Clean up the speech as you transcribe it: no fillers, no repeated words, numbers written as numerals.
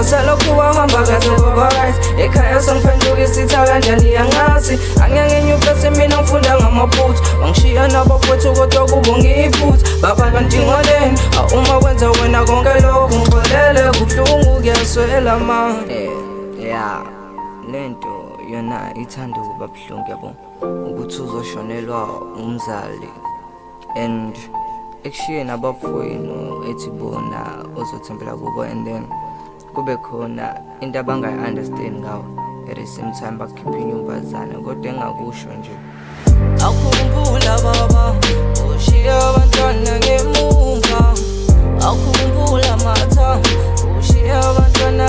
salokhu wahamba kaze kwaba right. Ekhaya sangiphenduka isitha kanjani yangazi. Angeke nyuvese mina ngifunda ngamaphutha. Wangishiya nabafowethu kodwa kubo ngiyiphutha. Baba kanjingoleni uma kwenza wena konke lokhu ngixolele kubuhlungu kuyaswela ma. Yeah, lento yona ithanda ukuba buhlungu yabo ukuthi uzoshonelwa umzali and ekushiye nabafowenu ethi bona uzothembela kubo and then kube khona into abangayi-understand ngawo at the same time bakhiphe inyumbazane kodwa engakusho nje. Akhumbula baba ushiya abantwana ngemumva, akhumbula matha ushiya abantwana